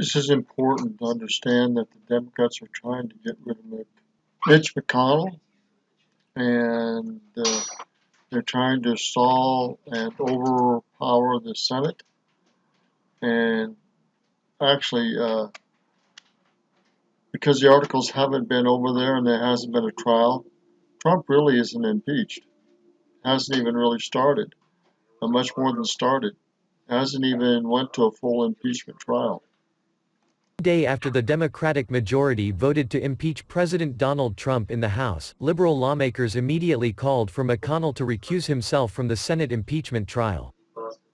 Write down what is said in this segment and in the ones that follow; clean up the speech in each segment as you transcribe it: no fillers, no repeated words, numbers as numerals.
This is important to understand that the Democrats are trying to get rid of Mitch McConnell, and they're trying to stall and overpower the Senate. And actually, because the articles haven't been over there and there hasn't been a trial, Trump really isn't impeached. Hasn't even really started, much more than started. Hasn't even went to a full impeachment trial. Day after the Democratic majority voted to impeach President Donald Trump in the House, liberal lawmakers immediately called for McConnell to recuse himself from the Senate impeachment trial.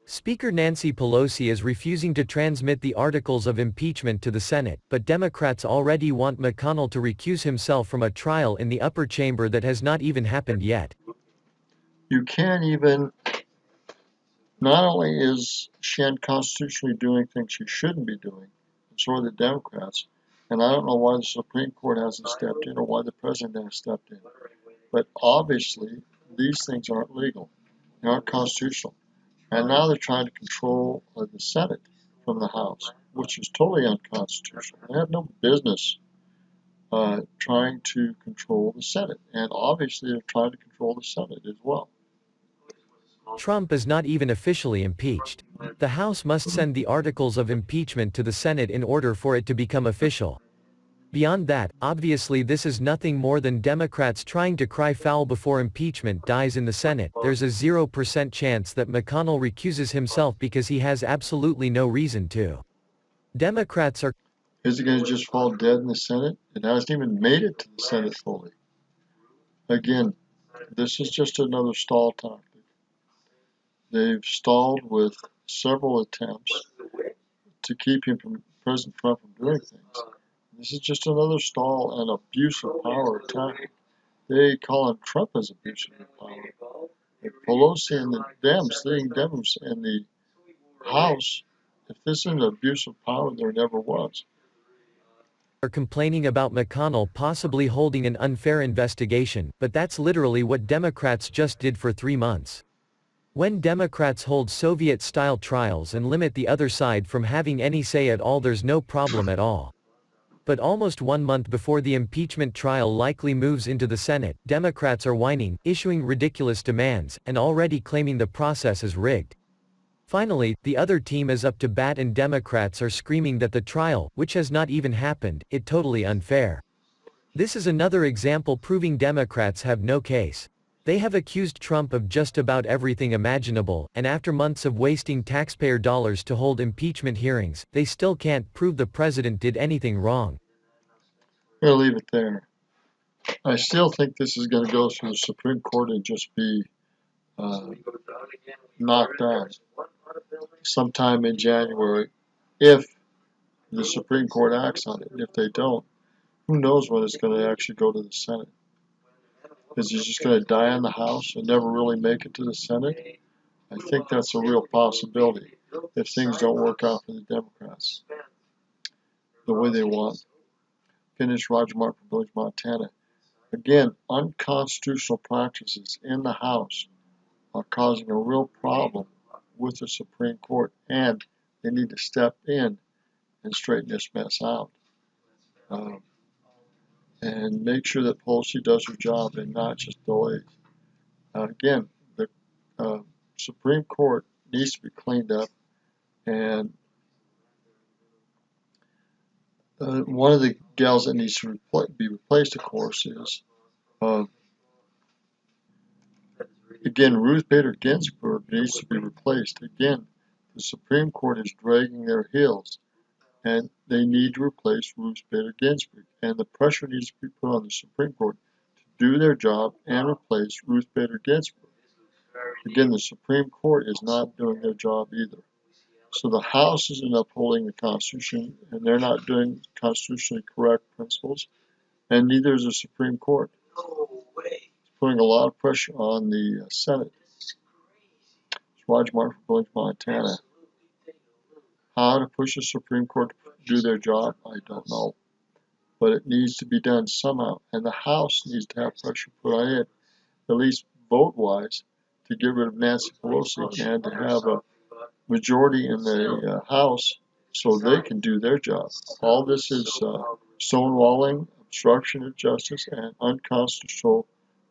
Speaker Nancy Pelosi is refusing to transmit the articles of impeachment to the Senate, but Democrats already want McConnell to recuse himself from a trial in the upper chamber that has not even happened yet. You can't even, not only is she unconstitutionally doing things she shouldn't be doing, and so are the Democrats, and I don't know why the Supreme Court hasn't stepped in or why the president hasn't stepped in, but obviously these things aren't legal, they aren't constitutional. And now they're trying to control the Senate from the House, which is totally unconstitutional. They have no business trying to control the Senate. And obviously they're trying to control the Senate as well. Trump is not even officially impeached. The House must send the articles of impeachment to the Senate in order for it to become official. Beyond that, obviously this is nothing more than Democrats trying to cry foul before impeachment dies in the Senate. There's a 0% chance that McConnell recuses himself because he has absolutely no reason to. Democrats are Is it going to just fall dead in the Senate? It hasn't even made it to the Senate fully. Again, this is just another stall tactic. They've stalled with several attempts to keep President Trump from doing things. This is just another stall and abuse of power tactic. They call him Trump as abuse of power. If Pelosi and the leading Dems in the House, if this isn't abuse of power, there never was. complaining about McConnell possibly holding an unfair investigation, but that's literally what Democrats just did for 3 months. When Democrats hold Soviet-style trials and limit the other side from having any say at all, there's no problem at all. But almost 1 month before the impeachment trial likely moves into the Senate, Democrats are whining, issuing ridiculous demands, and already claiming the process is rigged. Finally, the other team is up to bat and Democrats are screaming that the trial, which has not even happened, is totally unfair. This is another example proving Democrats have no case. They have accused Trump of just about everything imaginable, and after months of wasting taxpayer dollars to hold impeachment hearings, they still can't prove the president did anything wrong. I'm going to leave it there. I still think this is going to go through the Supreme Court and just be knocked out sometime in January if the Supreme Court acts on it. If they don't, who knows when it's going to actually go to the Senate. Is he just going to die in the House and never really make it to the Senate? I think that's a real possibility if things don't work out for the Democrats the way they want. Finish Roger Martin from Village, Montana. Again, unconstitutional practices in the House are causing a real problem with the Supreme Court, and they need to step in and straighten this mess out. And make sure that Pelosi does her job and not just delays. Again, the Supreme Court needs to be cleaned up, and one of the gals that needs to be replaced, of course, is again, Ruth Bader Ginsburg needs to be replaced. Again, the Supreme Court is dragging their heels, and they need to replace Ruth Bader Ginsburg. And the pressure needs to be put on the Supreme Court to do their job and replace Ruth Bader Ginsburg. Again, the Supreme Court is not doing their job either. So the House isn't upholding the Constitution, and they're not doing constitutionally correct principles, and neither is the Supreme Court. It's putting a lot of pressure on the Senate. It's Roger Martin from Village, Montana. How to push the Supreme Court to do their job, I don't know. But it needs to be done somehow, and the House needs to have pressure put on it, at least vote-wise, to get rid of Nancy Pelosi and to have a majority in the House so they can do their job. All this is stonewalling, obstruction of justice, and unconstitutional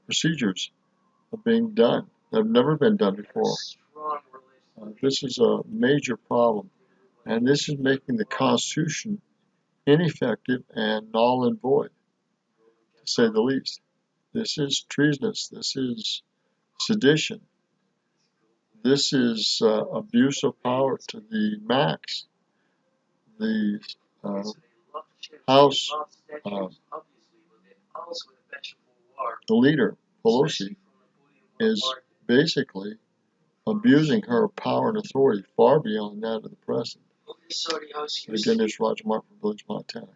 procedures are being done. They've never been done before. This is a major problem, and this is making the Constitution ineffective and null and void, to say the least. This is treasonous. This is sedition. This is abuse of power to the max. The House, the leader, Pelosi, is basically abusing her power and authority far beyond that of the president. But again, this is Roger Martin from Village, Montana.